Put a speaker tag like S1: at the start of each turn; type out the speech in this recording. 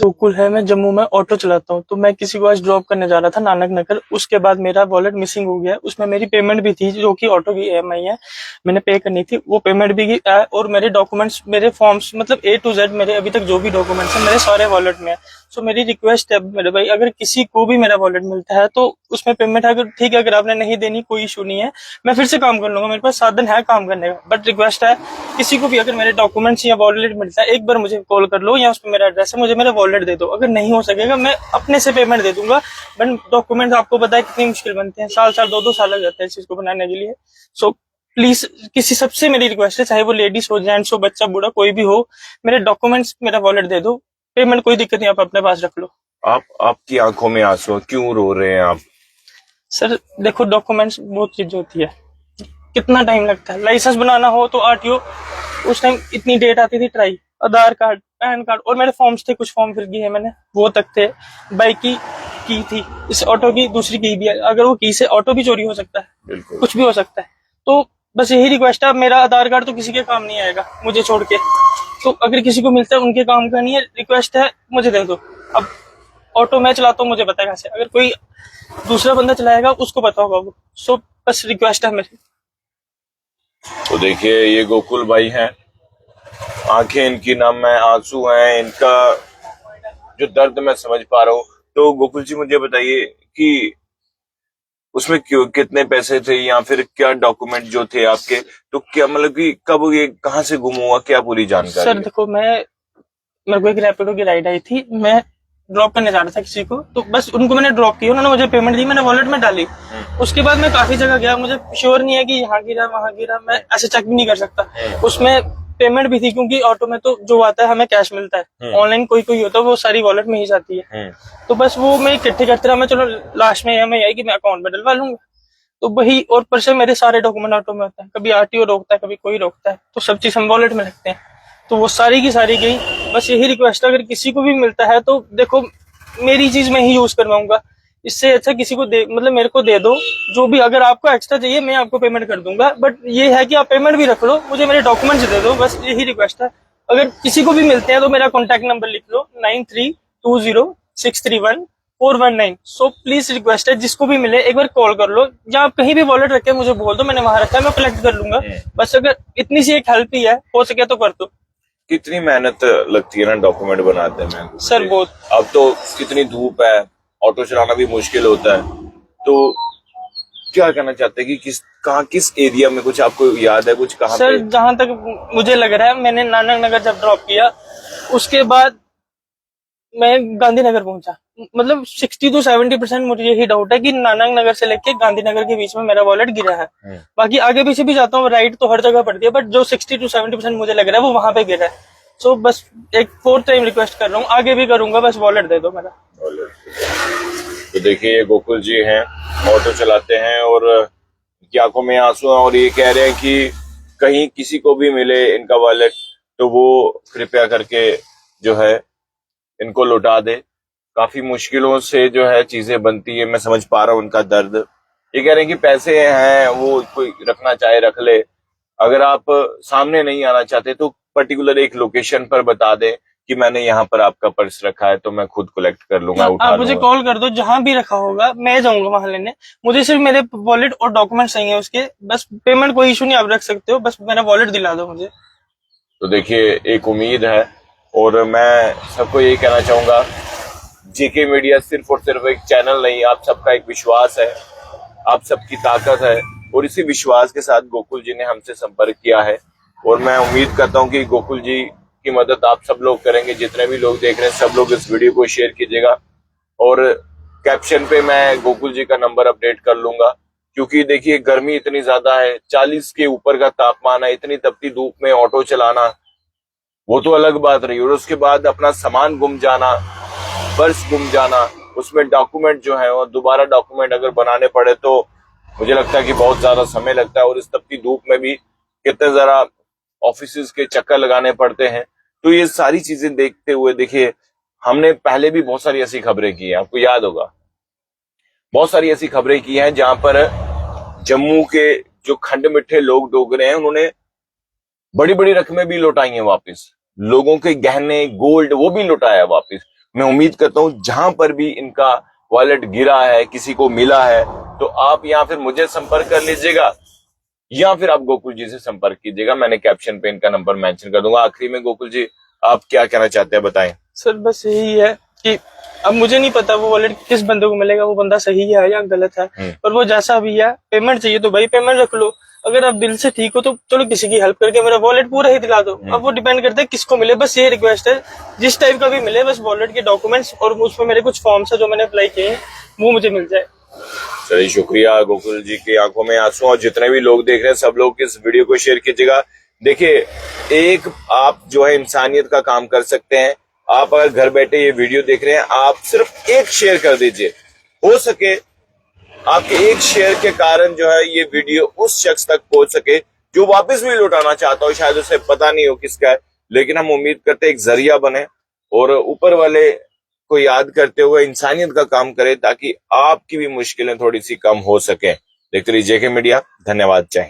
S1: तो कुल है, मैं जम्मू में ऑटो चलाता हूँ। तो मैं किसी को आज ड्रॉप करने जा रहा था नानक नगर। उसके बाद मेरा वॉलेट मिसिंग हो गया। उसमें मेरी पेमेंट भी थी, जो कि ऑटो की ईएमआई है, मैंने पे करनी थी। वो पेमेंट भी और मेरे डॉक्यूमेंट्स, मेरे फॉर्म्स, मतलब A to Z मेरे अभी तक जो भी डॉक्यूमेंट्स हैं मेरे सारे वॉलेट में है। सो मेरी रिक्वेस्ट है मेरे भाई, अगर किसी को भी मेरा वॉलेट मिलता है तो उसमें पेमेंट अगर ठीक है, अगर आपने नहीं देनी कोई इशू नहीं है, मैं फिर से काम कर लूंगा, मेरे पास साधन है काम करने का। बट रिक्वेस्ट है, किसी को भी अगर मेरे डॉक्यूमेंट्स या वॉलेट मिलता है, एक बार मुझे कॉल कर लो, या उस पर मेरा एड्रेस है, मुझे मेरा वॉलेट दे दो। अगर नहीं हो सकेगा मैं अपने से पेमेंट दे दूंगा। बट डॉक्यूमेंट आपको पता है कितनी मुश्किल बनते हैं, साल साल 2-2 साल लग जाते हैं इस चीज को बनाने के लिए। सो प्लीज, किसी सबसे मेरी रिक्वेस्ट है, चाहे वो लेडीज हो, जेंट्स हो, बच्चा, बूढ़ा, कोई भी हो, मेरे डॉक्यूमेंट्स, मेरा वॉलेट दे दो। पेमेंट कोई दिक्कत नहीं, आप अपने पास रख लो।
S2: आपकी आंखों में आंसू, क्यों रो रहे हैं आप?
S1: सर देखो, डॉक्यूमेंट्स बहुत चीज होती है, कितना टाइम लगता है। लाइसेंस बनाना हो तो आरटीओ, उस टाइम इतनी डेट आती थी, ट्राई, आधार कार्ड, पैन कार्ड, और मेरे फॉर्म्स थे, कुछ फॉर्म फिल किए हैं मैंने, वो तक थे। बाइक की थी, इस ऑटो की दूसरी की भी है। अगर वो की से ऑटो भी चोरी हो सकता है, कुछ भी हो सकता है। तो बस यही रिक्वेस्ट है, मेरा आधार कार्ड तो किसी के काम नहीं आएगा मुझे छोड़ के, तो अगर किसी को मिलता है उनके काम का नहीं है। रिक्वेस्ट है, मुझे दे दो। अब ऑटो मैं चलाता हूँ, मुझे पता है कैसे, अगर कोई दूसरा बंदा चलाएगा उसको पता होगा वो। सो बस रिक्वेस्ट है मेरी।
S2: तो देखिए, ये गोकुल भाई हैं, आंखें इनकी नम है, आंसू हैं, इनका जो दर्द मैं समझ पा रहा हूँ। तो गोकुल जी, मुझे बताइए कि उसमें क्यों, कितने पैसे थे, या फिर क्या डॉक्यूमेंट जो थे आपके, तो क्या मतलब कि कब ये कहाँ से गुम हुआ, क्या पूरी जानकारी
S1: सर
S2: है?
S1: देखो, मेरे को एक रैपिडो की राइड आई थी, मैं ड्रॉप करने जा रहा था किसी को, तो बस उनको मैंने ड्रॉप किया, उन्होंने मुझे पेमेंट दी, मैंने वॉलेट में डाली। उसके बाद मैं काफी जगह गया, मुझे श्योर नहीं है कि यहाँ गिरा वहां गिरा, मैं ऐसे चेक भी नहीं कर सकता। उसमें पेमेंट भी थी, क्योंकि ऑटो में तो जो आता है हमें कैश मिलता है, ऑनलाइन कोई कोई होता है वो सारी वॉलेट में ही जाती है। तो बस वो मैं इकट्ठे करते रहा, मैं चलो लास्ट में मैं आई कि मैं अकाउंट में डलवा लूंगा। तो वही, और पर से मेरे सारे डॉक्यूमेंट ऑटो में होता है, कभी आरटीओ रोकता है, कभी कोई रोकता है, तो सब चीज हम वॉलेट में रखते हैं। तो वो सारी की सारी गई। बस यही रिक्वेस्ट है, अगर किसी को भी मिलता है तो देखो, मेरी चीज मैं ही यूज करवाऊंगा, इससे अच्छा किसी को दे, मतलब मेरे को दे दो। जो भी अगर आपको एक्स्ट्रा चाहिए मैं आपको पेमेंट कर दूंगा, बट ये है कि आप पेमेंट भी रख लो, मुझे मेरे डॉक्यूमेंट्स दे दो, बस यही रिक्वेस्ट है। अगर किसी को भी मिलते हैं तो मेरा कॉन्टैक्ट नंबर लिख लो, 9320631419। सो प्लीज रिक्वेस्ट है, जिसको भी मिले एक बार कॉल कर लो, या आप कहीं भी वॉलेट रखे मुझे बोल दो, मैंने वहां रखा है, मैं कलेक्ट कर लूंगा। बस अगर इतनी सी एक हेल्प ही है, हो सके तो कर दो।
S2: कितनी मेहनत लगती है ना डॉक्यूमेंट बनाते में
S1: सर बहुत।
S2: अब तो कितनी धूप है, ऑटो चलाना भी मुश्किल होता है। तो क्या कहना चाहते हैं कि किस एरिया में, कुछ आपको याद है कुछ, कहाँ
S1: सर
S2: पे?
S1: जहां तक मुझे लग रहा है, मैंने नानक नगर जब ड्रॉप किया, उसके बाद मैं गांधीनगर पहुंचा। मतलब 60 to 70% मुझे यही डाउट है कि नानक नगर से लेके गांधीनगर के बीच में मेरा वॉलेट गिरा है। बाकी आगे पीछे भी जाता हूँ, राइट तो हर जगह पड़ती है, बट जो 60 to 70% मुझे लग रहा है वो वहां पे गिरा है। सो बस एक 4th टाइम रिक्वेस्ट कर रहा हूँ, आगे भी करूंगा, बस वॉलेट दे दो मेरा।
S2: तो देखिए, ये गोकुल जी हैं, ऑटो चलाते हैं, और की आंखों में आंसू हैं, और ये कह रहे हैं कि कहीं किसी को भी मिले इनका वॉलेट तो वो कृपया करके जो है इनको लौटा दे। काफी मुश्किलों से जो है चीजें बनती है, मैं समझ पा रहा हूँ उनका दर्द। ये कह रहे हैं कि पैसे हैं, वो कोई रखना चाहे रख ले, अगर आप सामने नहीं आना चाहते तो पर्टिकुलर एक लोकेशन पर बता दे कि मैंने यहाँ पर आपका पर्स रखा है, तो मैं खुद कलेक्ट कर लूंगा, उठा
S1: आप मुझे
S2: लूंगा।
S1: कॉल कर दो, जहां भी रखा होगा मैं जाऊंगा वहां लेने। मुझे सिर्फ मेरे वॉलेट और डॉक्यूमेंट चाहिए उसके, बस पेमेंट कोई इशू नहीं, आप रख सकते हो, बस मेरा वॉलेट दिला दो मुझे।
S2: तो देखिए, एक उम्मीद है, और मैं सबको यही कहना चाहूंगा, जेके मीडिया सिर्फ और सिर्फ एक चैनल नहीं, आप सबका एक विश्वास है, आप सबकी ताकत है, और इसी विश्वास के साथ गोकुल जी ने हमसे संपर्क किया है। और मैं उम्मीद करता हूं कि गोकुल जी की मदद आप सब लोग करेंगे, जितने भी लोग देख रहे हैं सब लोग इस वीडियो को शेयर कीजिएगा, और कैप्शन पे मैं गोकुल जी का नंबर अपडेट कर लूंगा। क्योंकि देखिए, गर्मी इतनी ज्यादा है, 40 के ऊपर का तापमान है, इतनी तपती धूप में ऑटो चलाना वो तो अलग बात रही, और उसके बाद अपना सामान गुम जाना, पर्स गुम जाना, उसमें डॉक्यूमेंट जो है, और दोबारा डॉक्यूमेंट अगर बनाने पड़े तो मुझे लगता है कि बहुत ज्यादा समय लगता है, और इस तपती धूप में भी कितने जरा ऑफिस के चक्कर लगाने पड़ते हैं। तो ये सारी चीजें देखते हुए देखिए, हमने पहले भी बहुत सारी ऐसी खबरें की हैं, आपको याद होगा, बहुत सारी ऐसी खबरें की हैं जहां पर जम्मू के जो खंड मिट्ठे लोग डोगरे हैं, उन्होंने बड़ी बड़ी रकमें भी लौटाई हैं वापस, लोगों के गहने, गोल्ड, वो भी लौटाया वापस। मैं उम्मीद करता हूं जहां पर भी इनका वॉलेट गिरा है, किसी को मिला है, तो आप या फिर मुझे संपर्क कर लीजिएगा या फिर आप गोकुल जी से संपर्क कीजिएगा। मैंने कैप्शन पे इनका नंबर मेंशन कर दूंगा। आखिरी में गोकुल जी, आप क्या कहना चाहते हैं, बताएं।
S1: सर बस यही है कि अब मुझे नहीं पता वो वॉलेट किस बंदे को मिलेगा, वो बंदा सही है या गलत है, और वो जैसा भी है, पेमेंट चाहिए तो भाई पेमेंट रख लो। अगर आप दिल से ठीक हो तो चलो किसी की हेल्प करके मेरा वॉलेट पूरा ही दिला दो। अब वो डिपेंड करता है किसको मिले, बस ये रिक्वेस्ट है, जिस टाइप का भी मिले बस वॉलेट के डॉक्यूमेंट्स और उसमें मेरे कुछ फॉर्म्स है जो मैंने अप्लाई किए वो मुझे मिल जाए।
S2: चलिए, शुक्रिया। गोकुल जी की आंखों में आंसू, और जितने भी लोग देख रहे हैं सब लोग इस वीडियो को शेयर कीजिएगा। देखिए, एक आप जो है इंसानियत का काम कर सकते हैं। आप अगर घर बैठे ये वीडियो देख रहे हैं, आप सिर्फ एक शेयर कर दीजिए। हो सके आपके एक शेयर के कारण जो है ये वीडियो उस शख्स तक पहुंच सके जो वापस भी लौटाना चाहता हो, शायद उसे पता नहीं हो किसका है, लेकिन हम उम्मीद करते हैं एक जरिया बने और ऊपर वाले को याद करते हुए इंसानियत का काम करें ताकि आपकी भी मुश्किलें थोड़ी सी कम हो सके। देखते रहिए जेके मीडिया। धन्यवाद। जय हिंद।